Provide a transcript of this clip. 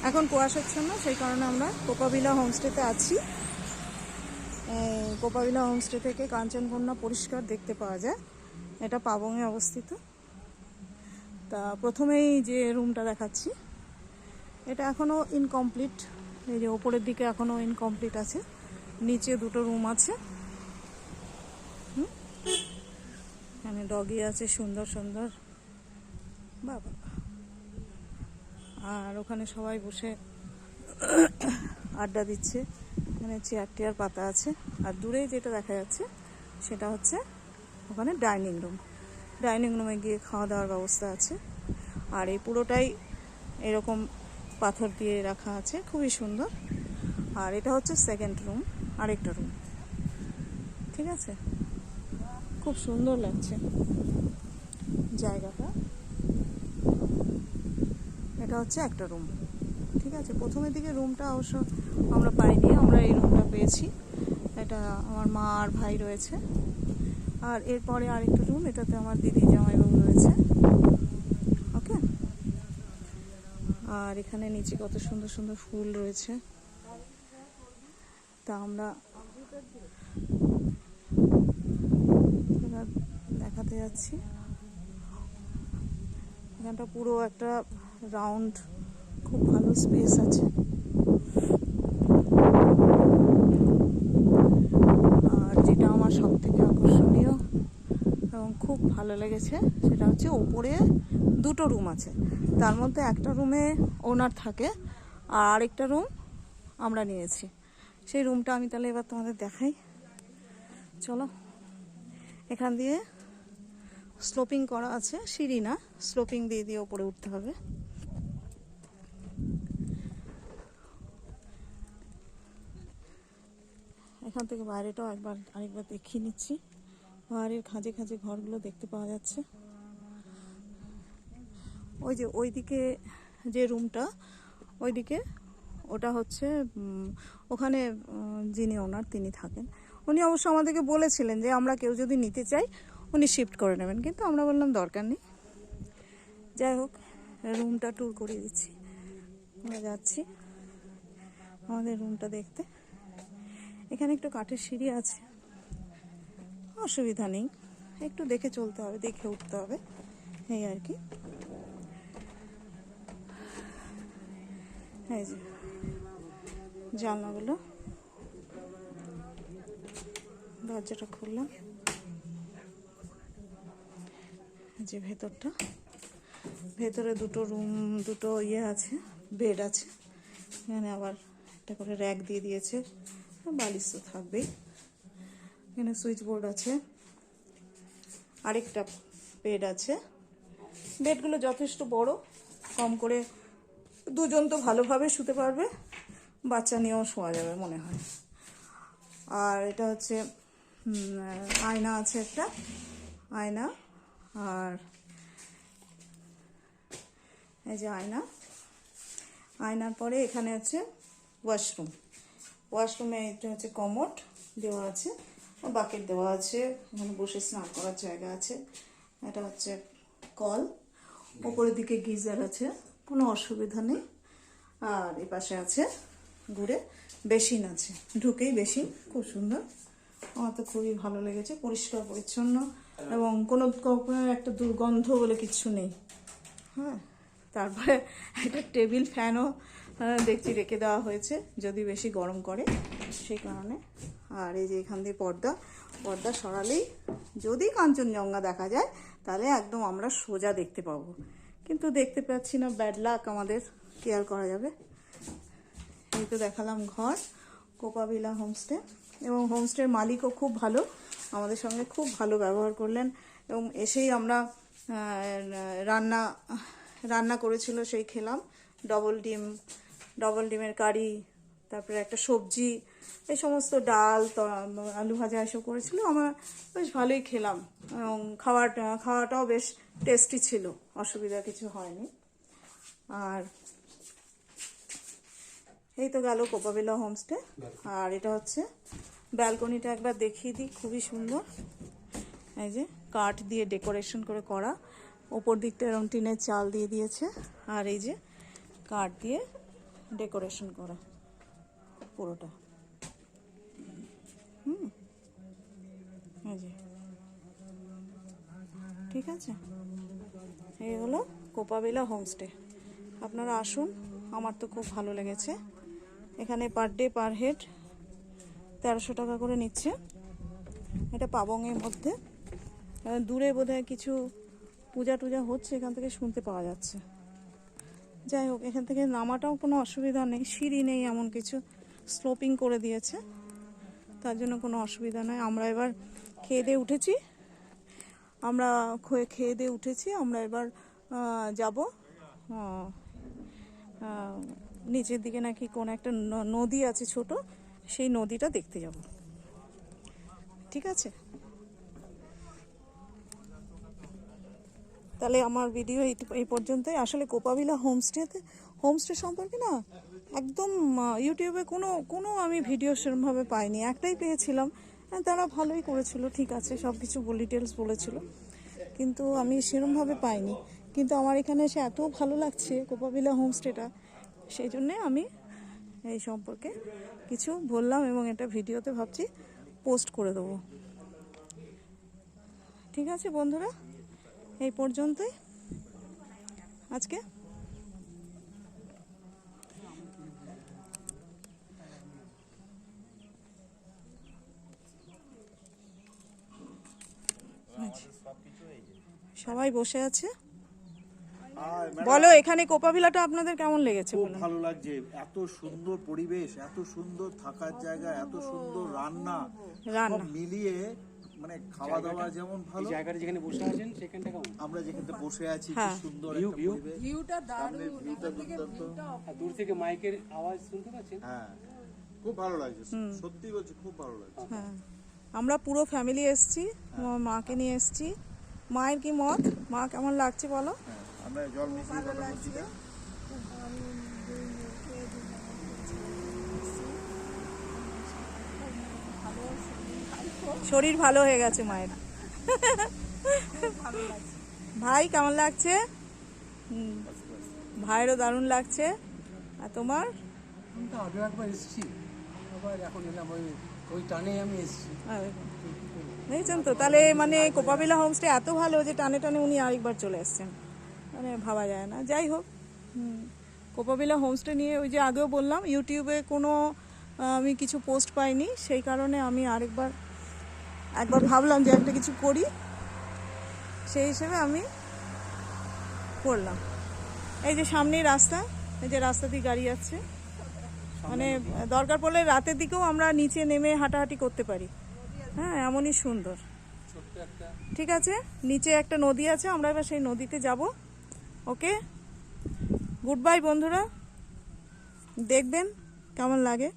এখন কুয়াশাচ্ছন্ন, সেই কারণে আমরা কোপাভিলা হোমস্টেতে আছি। কোপাভিলা হোমস্টে থেকে কাঞ্চনকন্যা পরিষ্কার দেখতে পাওয়া যায়। এটা পাবংয়ে অবস্থিত। তা প্রথমেই যে রুমটা দেখাচ্ছি, এটা এখনও ইনকমপ্লিট। এই যে ওপরের দিকে এখনও ইনকমপ্লিট আছে, নিচে দুটো রুম আছে। এখানে ডগি আছে সুন্দর সুন্দর, বাবা। আর ওখানে সবাই বসে আড্ডা দিচ্ছে। এখানে চেয়ার টেয়ার পাতা আছে। আর দূরে যেটা দেখা যাচ্ছে সেটা হচ্ছে ওখানে ডাইনিং রুম। ডাইনিং রুমে গিয়ে খাওয়া দাওয়ার ব্যবস্থা আছে। আর এই পুরোটাই এরকম পাথর দিয়ে রাখা আছে, খুবই সুন্দর। আর এটা হচ্ছে সেকেন্ড রুম, আরেকটা রুম। ঠিক আছে, খুব সুন্দর লাগছে জায়গাটা। এটা হচ্ছে একটা রুম। ঠিক আছে, প্রথমের দিকে রুমটা অবশ্য আমরা পাইনি, আমরা এই রুমটা পেয়েছি। এটা আমার মা আর ভাই রয়েছে। আর এরপরে আরেকটা রুম, এটাতে আমার দিদি জামাইবাবু রয়েছে। ওকে। আর এখানে নিচে কত সুন্দর সুন্দর ফুল রয়েছে। তা আমরা দেখাতে যাচ্ছি। এখানটা পুরো একটা রাউন্ড, খুব ভালো স্পেস আছে। আর যেটা আমার সব থেকে আকর্ষণীয় এবং খুব ভালো লেগেছে সেটা হচ্ছে ওপরে দুটো রুম আছে। তার মধ্যে একটা রুমে ওনার থাকে, আর আরেকটা রুম আমরা নিয়েছি। সেই রুমটা আমি তাহলে এবার তোমাদের দেখাই। চলো, এখান দিয়ে স্লোপিং করা আছে, সিঁড়ি না, স্লোপিং দিয়ে দিয়ে ওপরে উঠতে হবে। এখান থেকে বাইরেটাও আরেকবার দেখিয়ে নিচ্ছি। পাহাড়ের খাঁজে খাঁজে ঘরগুলো দেখতে পাওয়া যাচ্ছে। ওই যে ওইদিকে যে রুমটা, ওইদিকে ওটা হচ্ছে ওখানে যিনি ওনার তিনি থাকেন। উনি অবশ্য আমাদেরকে বলেছিলেন যে আমরা কেউ যদি নিতে চাই উনি শিফট করে নেবেন, কিন্তু আমরা বললাম দরকার নেই। যাই হোক, রুমটা ট্যুর করিয়ে দিচ্ছি। আমরা যাচ্ছি আমাদের রুমটা দেখতে। এখানে একটু কাঠের সিঁড়ি আছে, অসুবিধা নেই, একটু দেখে চলতে হবে, দেখে উঠতে হবে, এই আর কি। এই যে জানলাগুলো, দরজাটা খুললাম। যে ভেতরটা, ভেতরে দুটো রুম, দুটো ইয়ে আছে, বেড আছে। এখানে আবার একটা করে র্যাক দিয়ে দিয়েছে, বালিশ তো থাকবেই। এখানে সুইচ বোর্ড আছে, আরেকটা বেড আছে। বেডগুলো যথেষ্ট বড়, কম করে দুজন তো ভালোভাবে শুতে পারবে, বাচ্চা নিয়েও শোয়া যাবে মনে হয়। আর এটা হচ্ছে আয়না আছে, একটা আয়না। আর এই যে আয়না, আয়নার পরে এখানে হচ্ছে ওয়াশরুম। ওয়াশরুমে এটা হচ্ছে কমোড দেওয়া আছে, বাকেট দেওয়া আছে, এখানে বসে স্নান করার জায়গা আছে। এটা হচ্ছে কল, ওপরের দিকে গিজার আছে, কোনো অসুবিধা নেই। আর এই পাশে আছে ঘুরে বেসিন আছে, ঢুকেই বেসিন, খুব সুন্দর। আমার তো খুবই ভালো লেগেছে, পরিষ্কার পরিচ্ছন্ন এবং কোনো একটা দুর্গন্ধ বলে কিচ্ছু নেই। হ্যাঁ, তারপরে একটা টেবিল ফ্যানও দেখছি রেখে দেওয়া হয়েছে, যদি বেশি গরম করে সেই কারণে। আর এই যে এখান দিয়ে পর্দা সরালেই যদি কাঞ্চনজঙ্ঘা দেখা যায় তাহলে একদম আমরা সোজা দেখতে পাবো, কিন্তু দেখতে পাচ্ছি না, ব্যাড লাক আমাদের, কেয়ার করা যাবে। এই তো দেখালাম ঘর, কোপাভিলা হোমস্টে। এবং হোমস্টের মালিকও খুব ভালো, আমাদের সঙ্গে খুব ভালো ব্যবহার করলেন। এবং এসেই আমরা রান্না করেছিল, সেই খেলাম। ডবল ডিমের কারি, তারপরে একটা সবজি, এই সমস্ত ডাল, আলু ভাজা এসব করেছিল। আমরা বেশ ভালোই খেলাম এবং খাওয়াটাও বেশ টেস্টি ছিল, অসুবিধা কিছু হয়নি। আর এই তো গেল কোপাভিলা হোমস্টে। আর এটা হচ্ছে ব্যালকনিটা, একবার দেখিয়ে দিই, খুবই সুন্দর। এই যে কাঠ দিয়ে ডেকোরেশন করে করা, ওপর দিকটা এরকম টিনের চাল দিয়ে দিয়েছে। আর এই যে কাঠ দিয়ে ডেকোরেশন করা পুরোটা। এই যে ঠিক আছে, এই হলো কোপাবিলা হোমস্টে। আপনারা আসুন, আমার তো খুব ভালো লেগেছে। এখানে পার ডে পার হেড 1300 টাকা করে নিচ্ছে। এটা পাবংয়ের মধ্যে, দূরে বোধহয় কিছু পূজা টুজা হচ্ছে, এখান থেকে শুনতে পাওয়া যাচ্ছে। যাই হোক, এখান থেকে নামাটাও কোনো অসুবিধা নেই, সিঁড়ি নেই এমন কিছু, স্লোপিং করে দিয়েছে, তার জন্য কোনো অসুবিধা নয়। আমরা এবার খেয়ে দিয়ে উঠেছি, আমরা এবার যাব নিচের দিকে, নাকি কোন একটা নদী আছে ছোট, সেই নদীটা দেখতে যাব। ঠিক আছে, তাহলে আমার ভিডিও এই পর্যন্তই। আসলে কোপাবিলা হোমস্টে সম্পর্কে না একদম ইউটিউবে কোনো আমি ভিডিও সেরকমভাবে পাইনি, একটাই পেয়েছিলাম, তারা ভালোই করেছিল, ঠিক আছে, সব কিছু ডিটেলস বলেছিল, কিন্তু আমি সেরকমভাবে পাইনি। কিন্তু আমার এখানে এসে এত ভালো লাগছে কোপাবিলা হোমস্টেটা, সেই জন্যে আমি এই সম্পর্কে কিছু বললাম এবং এটা ভিডিওতে ভাবছি পোস্ট করে দেবো। ঠিক আছে বন্ধুরা, এই পর্যন্তই আজকে। সবাই বসে আছে, বলো এখানে কোপাবিলাটা আপনাদের কেমন লেগেছে? খুব ভালো লাগছে, এত সুন্দর পরিবেশ, এত সুন্দর থাকার জায়গা, এত সুন্দর রান্না সব মিলিয়ে, মানে খাওয়া দাওয়া যেমন ভালো, জায়গাটা যেখানে বসে আছেন সেখানটা কেমন, আমরা যেখানে বসে আছি কি সুন্দর একটা পরিবেশ, ভিউটা দারুণ, ভিউটা দুর্দান্ত। আর দূর থেকে মাইকের আওয়াজ শুনতে পাচ্ছেন। হ্যাঁ, খুব ভালো লাগছে, সত্যি বলছি খুব ভালো লাগছে। হ্যাঁ, আমরা পুরো ফ্যামিলি এসেছি, আমার মাকে নিয়ে এসেছি। মায়ের কি মত, মা কেমন লাগছে বলো? আমরা জল মিশিয়ে কথা বলছি না। শরীর ভালো হয়ে গেছে মায়ের। ভাই কেমন লাগছে? ভাইয়েরও দারুণ লাগছে। আর তোমার? আমি তো আগে একবার এসেছি, আবার এখন এলাম, ওই টানে আমি এসেছি। দেখছেন তো, তাহলে মানে কোপাবিলা হোমস্টে এত ভালো যে টানে টানে উনি আরেকবার চলে এসছেন, মানে ভাবা যায় না। যাই হোক, কোপাবিলা হোমস্টে নিয়ে ওই যে আগেও বললাম, ইউটিউবে কোনো আমি কিছু পোস্ট পাইনি, সেই কারণে আমি একবার ভাবলাম যে একটা কিছু করি, সেই হিসেবে আমি করলাম। এই যে সামনেই রাস্তা, এই যে রাস্তা দিয়ে গাড়ি যাচ্ছে, মানে দরকার পড়লে রাতের দিকেও আমরা নিচে নেমে হাঁটাহাঁটি করতে পারি। হ্যাঁ, এমনই সুন্দর। ঠিক আছে, নিচে একটা নদী আছে, আমরা এবার সেই নদীতে যাব। ওকে, গুড বাই বন্ধুরা, দেখবেন কেমন লাগে।